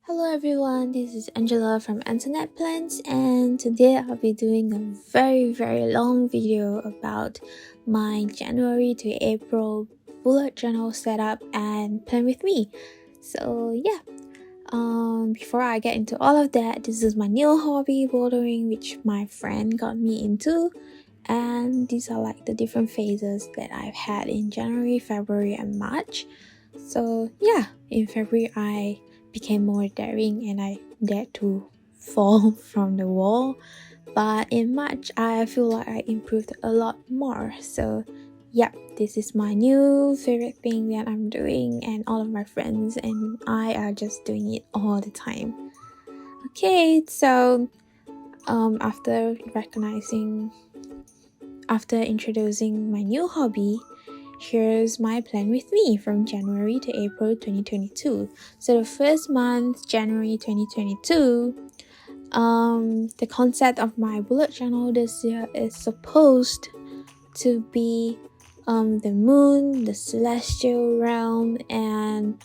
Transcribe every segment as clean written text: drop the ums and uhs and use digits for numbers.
Hello everyone, this is Angela from Internet Plans, and today I'll be doing a very long video about my January to April bullet journal setup and plan with me. So yeah, before I get into all of that, this is my new hobby, bouldering, which my friend got me into, and these are like the different phases that I've had in January, February and March. So yeah, in February I became more daring and I dared to fall from the wall. But in March, I feel like I improved a lot more. So, yeah, this is my new favorite thing that I'm doing, and all of my friends and I are just doing it all the time. Okay, so after introducing my new hobby, here's my plan with me from January to April 2022. So the first month, January 2022, the concept of my bullet journal this year is supposed to be the moon, the celestial realm, and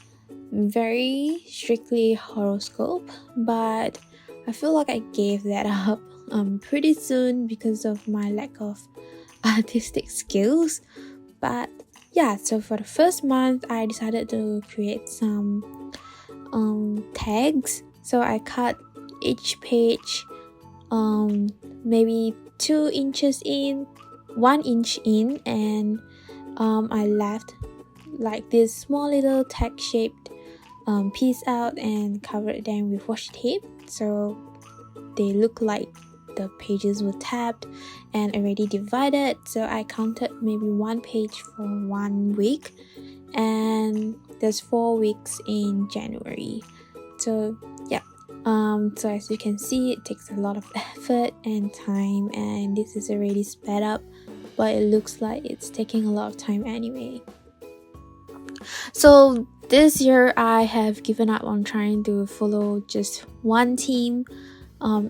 very strictly horoscope. But I feel like I gave that up pretty soon because of my lack of artistic skills. But yeah, so for the first month I decided to create some tags. So I cut each page maybe 2 inches in, 1 inch in, and I left like this small little tag shaped piece out and covered them with washi tape, so they look like the pages were tabbed and already divided. So I counted maybe 1 page for 1 week, and there's 4 weeks in January. So yeah, so as you can see, it takes a lot of effort and time, and this is already sped up, but it looks like it's taking a lot of time anyway. So this year I have given up on trying to follow just one theme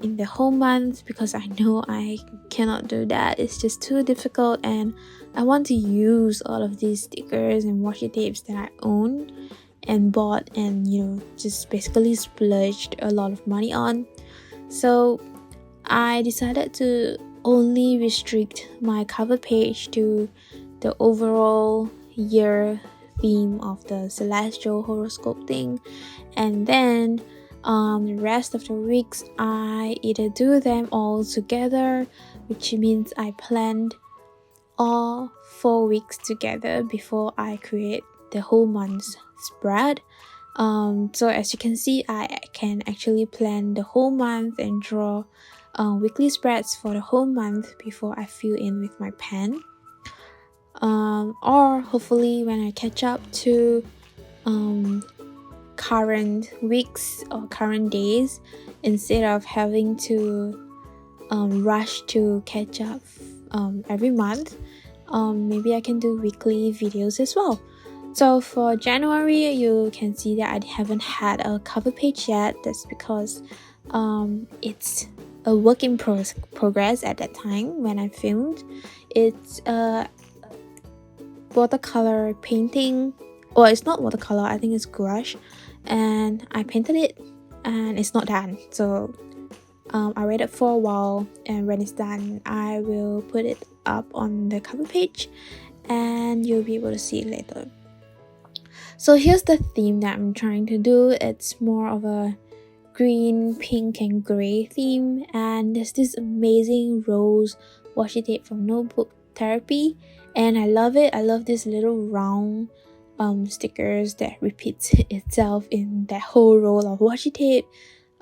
in the whole month, because I know I cannot do that. It's just too difficult, and I want to use all of these stickers and washi tapes that I own and bought and just basically splurged a lot of money on. So I decided to only restrict my cover page to the overall year theme of the celestial horoscope thing, and then the rest of the weeks I either do them all together, which means I planned all 4 weeks together before I create the whole month's spread. So as you can see, I can actually plan the whole month and draw weekly spreads for the whole month before I fill in with my pen. Or hopefully when I catch up to current weeks or current days, instead of having to rush to catch up every month, maybe I can do weekly videos as well. So for January, you can see that I haven't had a cover page yet. That's because it's a work in progress at that time when I filmed. It's watercolor painting, or it's not watercolor, I think it's gouache, and I painted it and it's not done. So I waited for a while, and when it's done I will put it up on the cover page and you'll be able to see it later. So here's the theme that I'm trying to do. It's more of a green, pink and gray theme, and there's this amazing rose washi tape from Notebook Therapy, and I love it. I love this little round stickers that repeats itself in that whole roll of washi tape.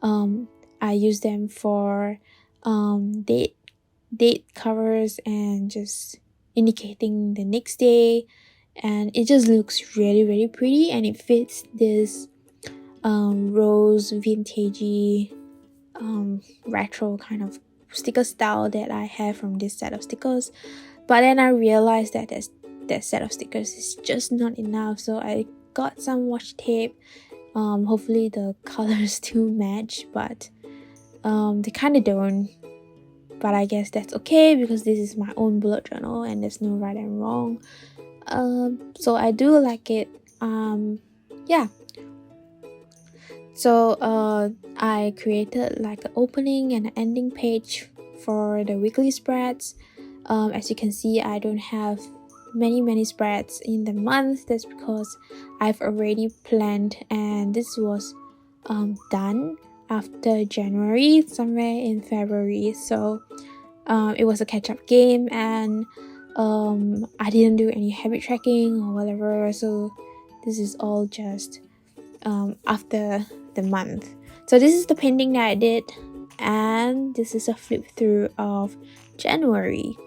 I use them for date covers and just indicating the next day, and it just looks really pretty, and it fits this rose vintagey retro kind of sticker style that I have from this set of stickers. But then I realized that that set of stickers is just not enough, so I got some washi tape. Hopefully the colors still match, but they kind of don't. But I guess that's okay, because this is my own bullet journal and there's no right and wrong. So I do like it. Yeah. So I created like an opening and an ending page for the weekly spreads. As you can see, I don't have many spreads in the month. That's because I've already planned, and this was done after January, somewhere in February. So it was a catch-up game, and I didn't do any habit tracking or whatever. So this is all just after the month. So this is the painting that I did, and this is a flip through of January.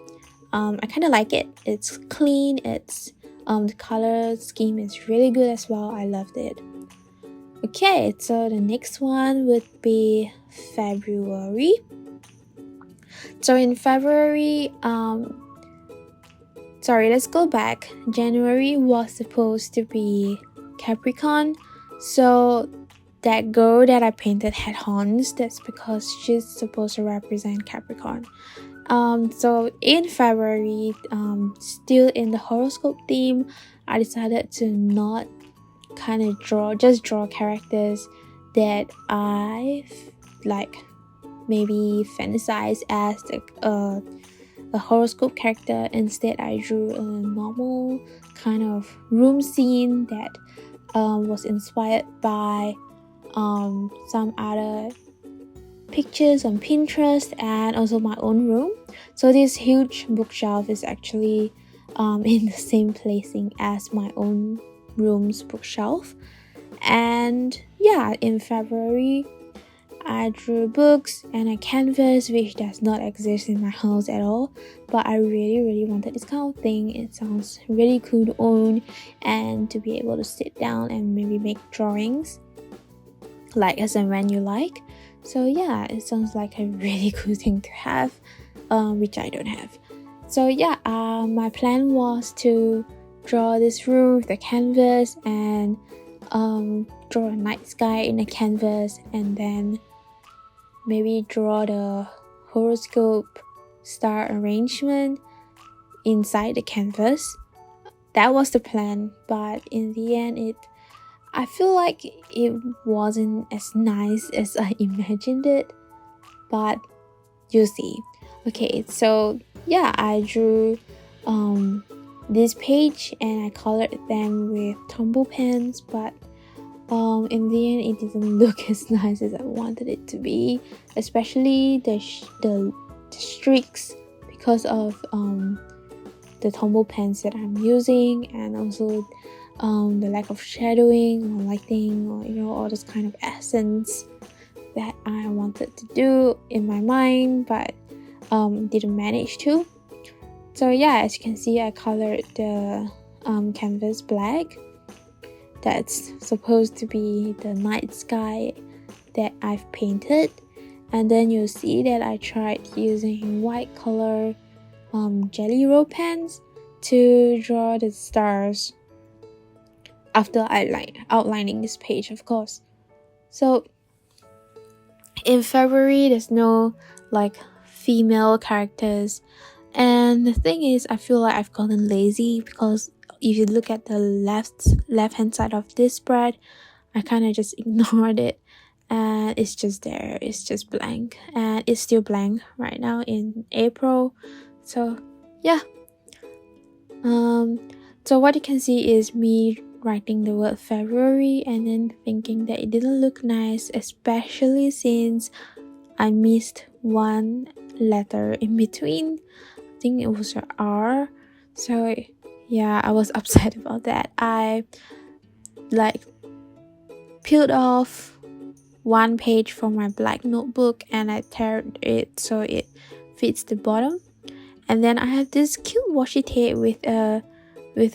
I kind of like it. It's clean. It's the color scheme is really good as well. I loved it. Okay, so the next one would be February. So in February, let's go back. January was supposed to be Capricorn. So that girl that I painted had horns. That's because she's supposed to represent Capricorn. So in February, still in the horoscope theme, I decided to not kind of draw characters that I like maybe fantasize as a horoscope character. Instead, I drew a normal kind of room scene that was inspired by some other pictures on Pinterest and also my own room. So this huge bookshelf is actually in the same placing as my own room's bookshelf. And yeah, in February I drew books and a canvas, which does not exist in my house at all, but I really wanted this kind of thing. It sounds really cool to own and to be able to sit down and maybe make drawings like as and when you like. So yeah, it sounds like a really cool thing to have, which I don't have. So yeah, my plan was to draw this room with the canvas and draw a night sky in the canvas, and then maybe draw the horoscope star arrangement inside the canvas. That was the plan, but in the end I feel like it wasn't as nice as I imagined it, but you'll see. Okay, so yeah, I drew this page and I colored them with Tombow pens, but in the end it didn't look as nice as I wanted it to be, especially the streaks because of the Tombow pens that I'm using, and also the lack of shadowing or lighting, or all this kind of essence that I wanted to do in my mind, but didn't manage to. So yeah, as you can see, I colored the canvas black. That's supposed to be the night sky that I've painted, and then you'll see that I tried using white color jelly roll pens to draw the stars after outlining this page, of course. So in February, there's no like female characters, and the thing is, I feel like I've gotten lazy, because if you look at the left hand side of this spread, I kind of just ignored it, and it's just there. It's just blank, and it's still blank right now in April. So yeah. So what you can see is me writing the word February and then thinking that it didn't look nice, especially since I missed one letter in between. I think it was an R. So yeah, I was upset about that. I like peeled off one page from my black notebook and I teared it so it fits the bottom. And then I have this cute washi tape with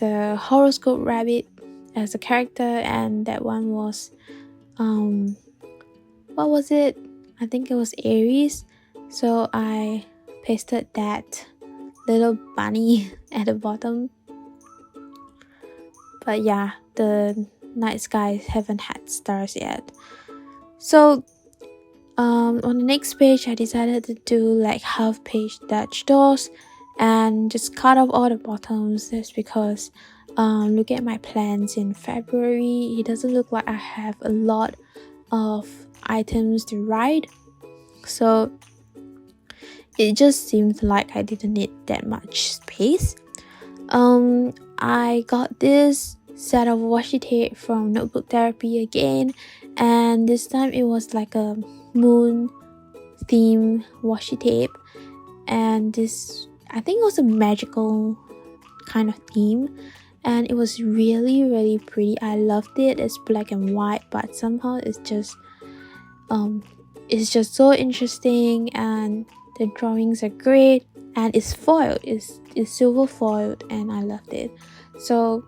a horoscope rabbit as a character, and that one was what was it? I think it was Aries. So I pasted that little bunny at the bottom. But yeah, the night skies haven't had stars yet. So on the next page, I decided to do like half page Dutch doors and just cut off all the bottoms. That's because look at my plans in February. It doesn't look like I have a lot of items to write, so it just seemed like I didn't need that much space. I got this set of washi tape from Notebook Therapy again, and this time it was like a moon theme washi tape, and this, I think it was a magical kind of theme, and it was really pretty. I loved it. It's black and white, but somehow it's just so interesting, and the drawings are great, and it's foiled. It's silver foiled, and I loved it. So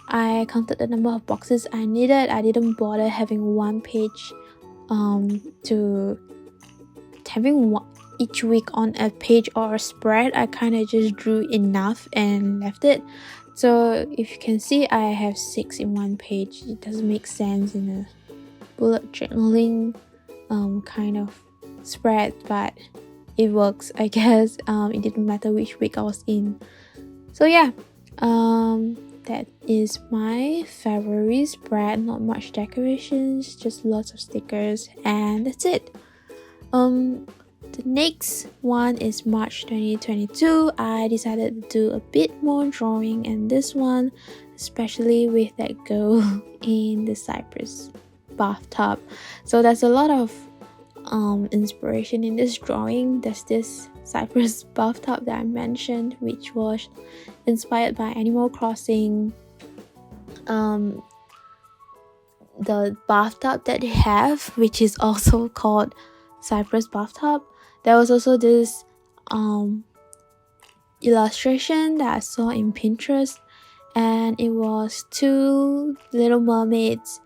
I counted the number of boxes I needed. I didn't bother having one page to having one each week on a page or a spread. I kind of just drew enough and left it. So if you can see, I have 6 in one page. It doesn't make sense in a bullet journaling kind of spread, but it works, I guess. It didn't matter which week I was in. So yeah, that is my February spread. Not much decorations, just lots of stickers, and that's it. The next one is March 2022. I decided to do a bit more drawing, and this one, especially with that girl in the cypress bathtub. So there's a lot of inspiration in this drawing. There's this cypress bathtub that I mentioned, which was inspired by Animal Crossing. The bathtub that they have, which is also called cypress bathtub. There was also this illustration that I saw in Pinterest, and it was 2 little mermaids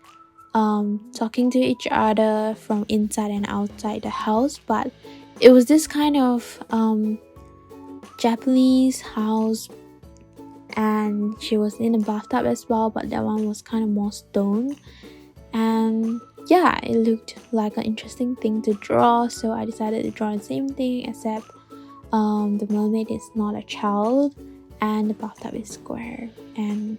talking to each other from inside and outside the house, but it was this kind of Japanese house, and she was in a bathtub as well, but that one was kind of more stone. And yeah, it looked like an interesting thing to draw, so I decided to draw the same thing, except the mermaid is not a child, and the bathtub is square and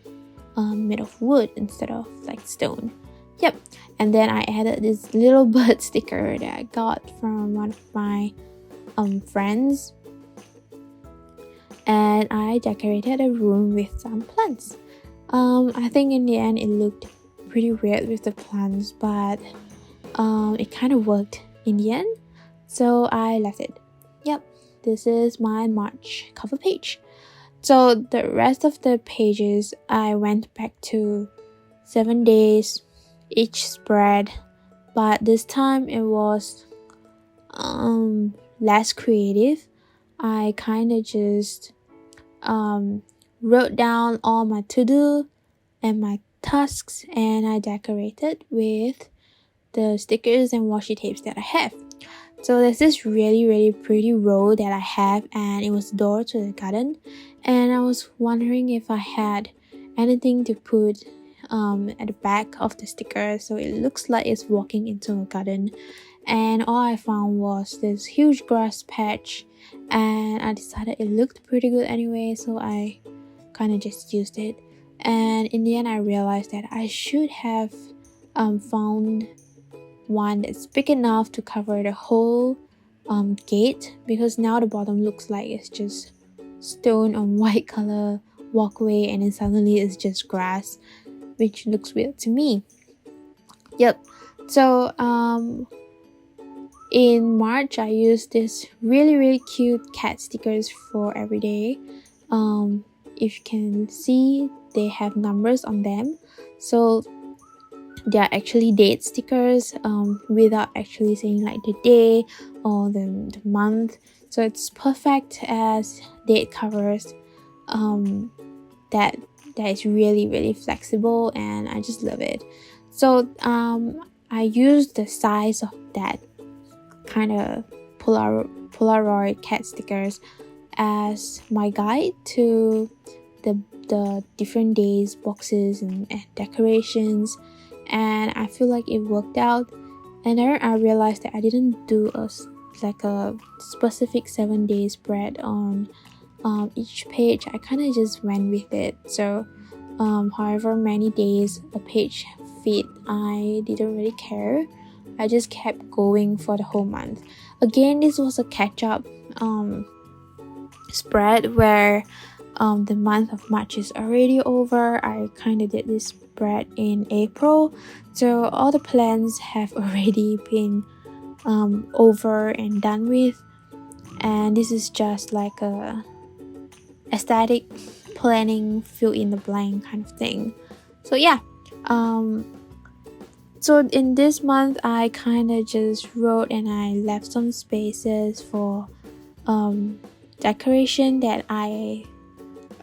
made of wood instead of like stone. Yep. And then I added this little bird sticker that I got from one of my friends, and I decorated a room with some plants. I think in the end it looked pretty weird with the plants, but it kind of worked in the end, so I left it. Yep, this is my March cover page. So the rest of the pages, I went back to 7 days each spread, but this time it was less creative. I kind of just wrote down all my to-do and my tasks, and I decorated with the stickers and washi tapes that I have. So there's this really pretty row that I have, and it was door to the garden, and I was wondering if I had anything to put at the back of the sticker so it looks like it's walking into a garden, and all I found was this huge grass patch, and I decided it looked pretty good anyway, so I kind of just used it. And in the end I realized that I should have found one that's big enough to cover the whole gate, because now the bottom looks like it's just stone on white color walkway, and then suddenly it's just grass, which looks weird to me. Yep. So in March I used this really cute cat stickers for every day. If you can see, they have numbers on them, so they are actually date stickers without actually saying like the day or the month, so it's perfect as date covers. That is really flexible, and I just love it. So I used the size of that kind of Polaroid cat stickers as my guide to the different days boxes and decorations, and I feel like it worked out. And then I realized that I didn't do a specific 7 day spread on each page. I kind of just went with it. So however many days a page fit, I didn't really care. I just kept going for the whole month. Again, this was a catch-up spread where the month of March is already over. I kind of did this spread in April, so all the plans have already been over and done with, and this is just like a aesthetic planning, fill in the blank kind of thing. So yeah, so in this month I kind of just wrote and I left some spaces for decoration that I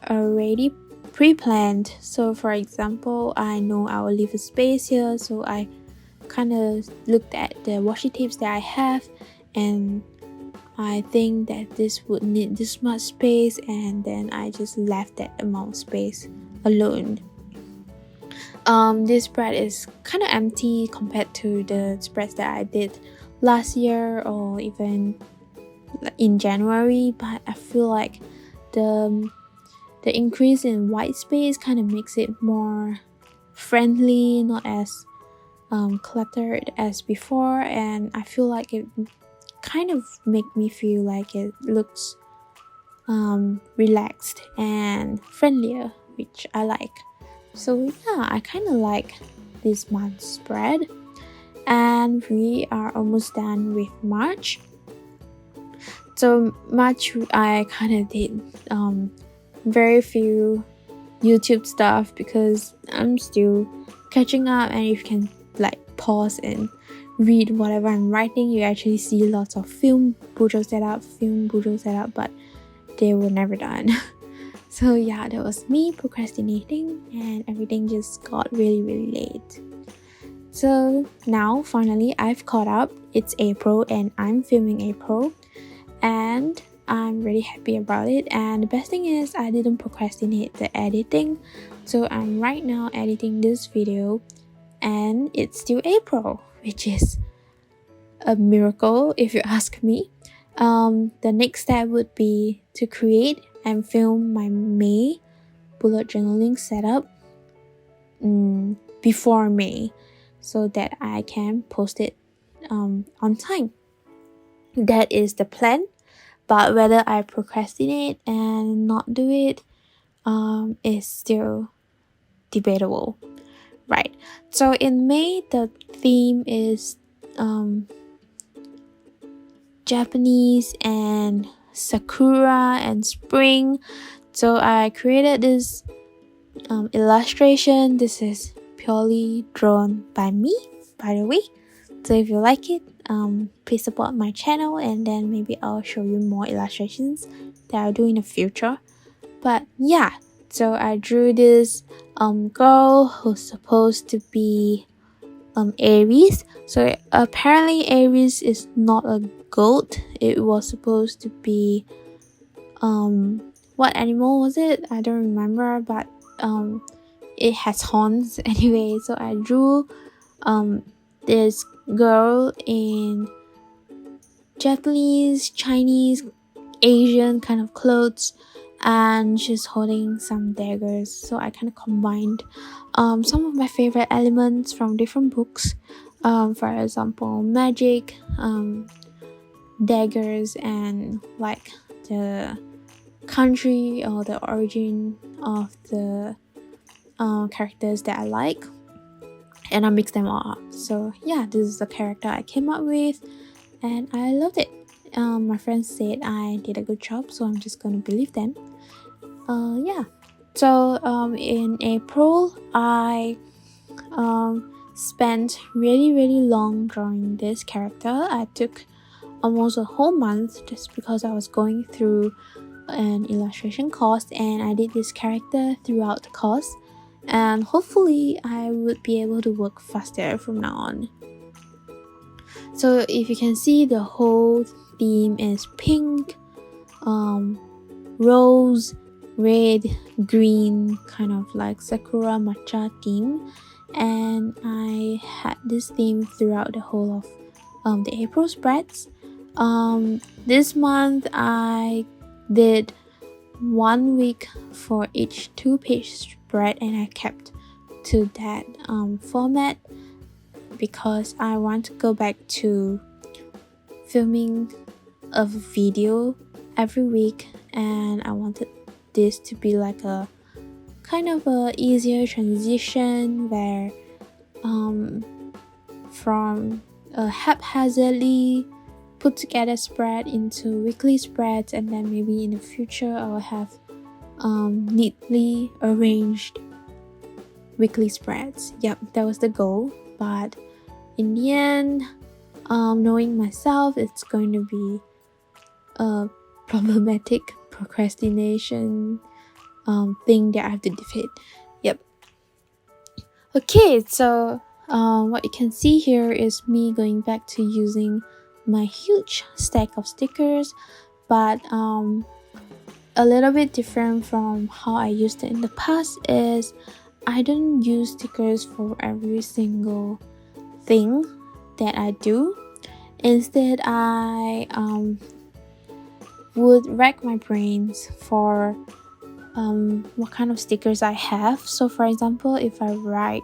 already pre-planned. So for example, I know I will leave a space here, so I kind of looked at the washi tapes that I have, and I think that this would need this much space, and then I just left that amount of space alone. This spread is kind of empty compared to the spreads that I did last year or even in January, but I feel like the increase in white space kind of makes it more friendly, not as cluttered as before, and I feel like it kind of make me feel like it looks relaxed and friendlier, which I like. So yeah, I kind of like this month's spread, and we are almost done with March. So March I kind of did very few YouTube stuff because I'm still catching up, and if you can like pause and read whatever I'm writing, you actually see lots of film Bujo setup, but they were never done. So yeah, that was me procrastinating, and everything just got really late. So now finally I've caught up. It's April and I'm filming April, and I'm really happy about it. And the best thing is I didn't procrastinate the editing, so I'm right now editing this video and it's still April, which is a miracle if you ask me. The next step would be to create and film my May bullet journaling setup before May, so that I can post it on time. That is the plan, but whether I procrastinate and not do it is still debatable, right? So in May the theme is Japanese and sakura and spring, so I created this illustration. This is purely drawn by me, by the way. So if you like it, please support my channel, and then maybe I'll show you more illustrations that I'll do in the future. But yeah, so I drew this girl who's supposed to be Aries. So apparently Aries is not a goat. It was supposed to be what animal was it? I don't remember, but it has horns anyway. So I drew this girl in Japanese, Chinese, Asian kind of clothes, and she's holding some daggers. So I kind of combined some of my favorite elements from different books, for example magic, daggers, and like the country or the origin of the characters that I like, and I mixed them all up. So yeah, this is the character I came up with, and I loved it. My friends said I did a good job, so I'm just gonna believe them. Yeah, so in April I spent really long drawing this character. I took almost a whole month just because I was going through an illustration course, and I did this character throughout the course, and hopefully I would be able to work faster from now on. So if you can see, the whole theme is pink, rose, red, green, kind of like sakura matcha theme, and I had this theme throughout the whole of the April spreads. This month I did 1 week for each 2-page spread, and I kept to that format. because I want to go back to filming a video every week, and I wanted this to be like a kind of a easier transition where from a haphazardly put together spread into weekly spreads, and then maybe in the future I'll have neatly arranged weekly spreads. Yep, that was the goal, but in the end, knowing myself, it's going to be a problematic procrastination thing that I have to defeat. Yep. Okay, so what you can see here is me going back to using my huge stack of stickers, but a little bit different from how I used it in the past is I don't use stickers for every single thing that I do. Instead, I would rack my brains for what kind of stickers I have. So for example, if I write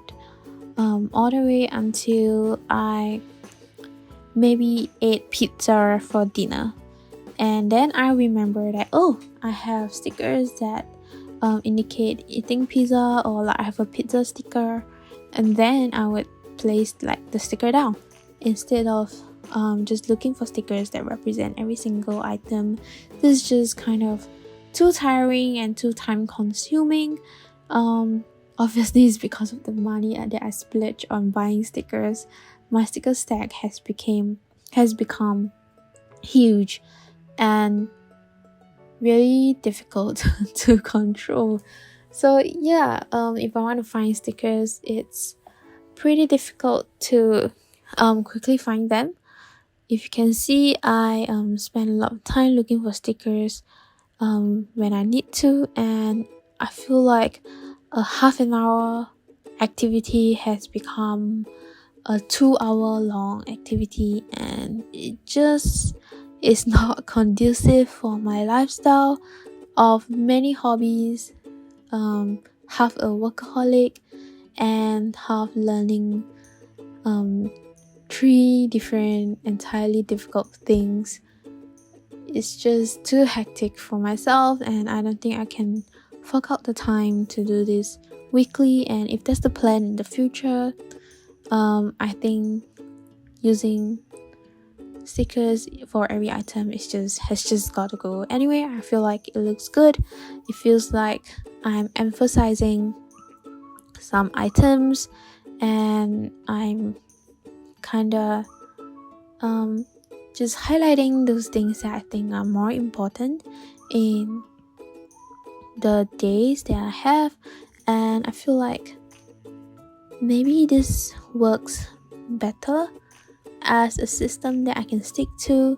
all the way until I maybe ate pizza for dinner, and then I remember that, oh, I have stickers that indicate eating pizza, or like I have a pizza sticker, and then I would place like the sticker down instead of just looking for stickers that represent every single item. This is just kind of too tiring and too time consuming. Obviously it's because of the money that I splurge on buying stickers. My sticker stack has become huge and really difficult to control. So yeah, if I want to find stickers, it's pretty difficult to quickly find them. If you can see, I spend a lot of time looking for stickers when I need to, and I feel like a half an hour activity has become a 2-hour long activity, and it just is not conducive for my lifestyle of many hobbies, half a workaholic and half learning 3 different entirely difficult things. It's just too hectic for myself, and I don't think I can fork out the time to do this weekly. And if that's the plan in the future, I think using stickers for every item has just got to go. Anyway, I feel like it looks good. It feels like I'm emphasizing some items, and I'm kinda just highlighting those things that I think are more important in the days that I have. And I feel like maybe this works better as a system that I can stick to,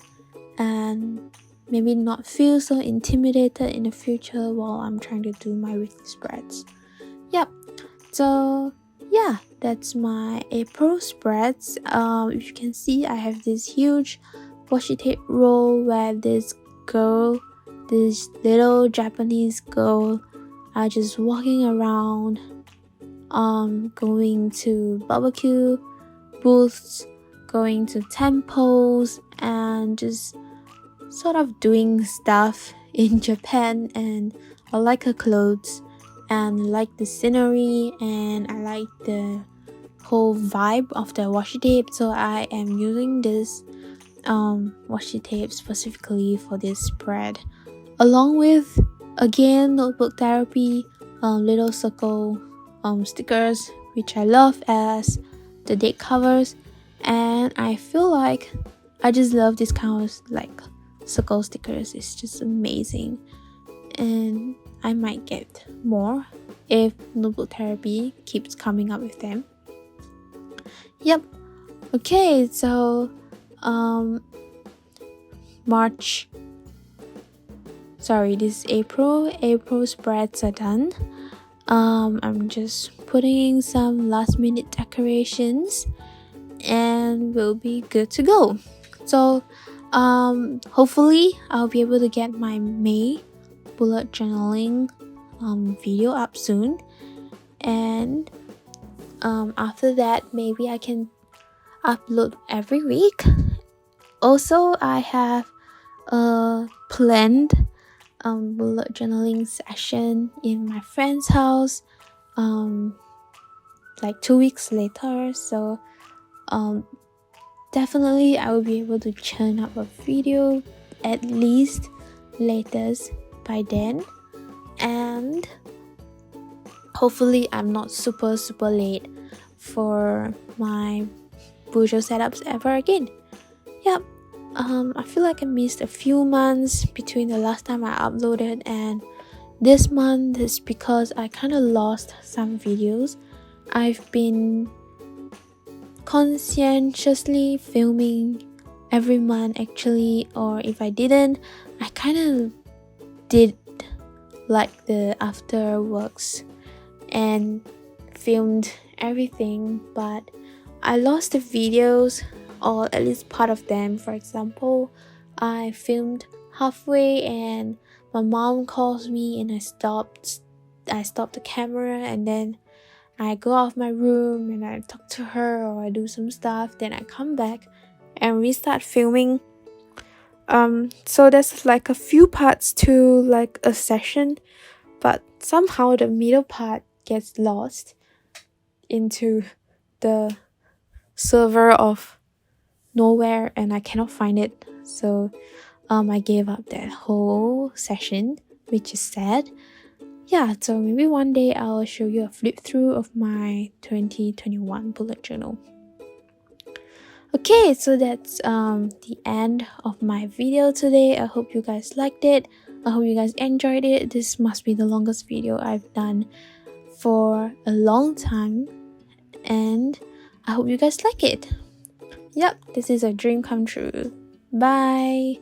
and maybe not feel so intimidated in the future while I'm trying to do my weekly spreads. Yep, so yeah, that's my April spreads. If you can see, I have this huge washi tape roll where this little Japanese girl are just walking around, going to barbecue booths, going to temples, and just sort of doing stuff in Japan. And I like her clothes, and I like the scenery, and I like the whole vibe of the washi tape. So I am using this washi tape specifically for this spread, along with, again, notebook therapy, little circle stickers, which I love as the date covers. And I feel like I just love this kind of like circle stickers. It's just amazing, and I might get more if notebook therapy keeps coming up with them. Yep. Okay, so this is April spreads are done. I'm just putting some last minute decorations, and we'll be good to go. So hopefully I'll be able to get my May bullet journaling video up soon, and after that maybe I can upload every week. Also, I have a planned bullet journaling session in my friend's house like 2 weeks later. So definitely I will be able to churn up a video at least latest by then, and hopefully I'm not super late for my Bujo setups ever again. Yep. I feel like I missed a few months between the last time I uploaded and this month. Is because I kind of lost some videos. I've been conscientiously filming every month actually, or if I didn't, I kind of did like the afterworks and filmed everything, but I lost the videos, or at least part of them. For example, I filmed halfway and my mom calls me and I stopped the camera, and then I go out of my room and I talk to her or I do some stuff, then I come back and restart filming. So there's like a few parts to like a session, but somehow the middle part gets lost into the server of nowhere and I cannot find it. So I gave up that whole session, which is sad. Yeah, so maybe one day I'll show you a flip through of my 2021 bullet journal. Okay, so that's the end of my video today. I hope you guys liked it. I hope you guys enjoyed it. This must be the longest video I've done for a long time, and I hope you guys like it. Yep, this is a dream come true. Bye.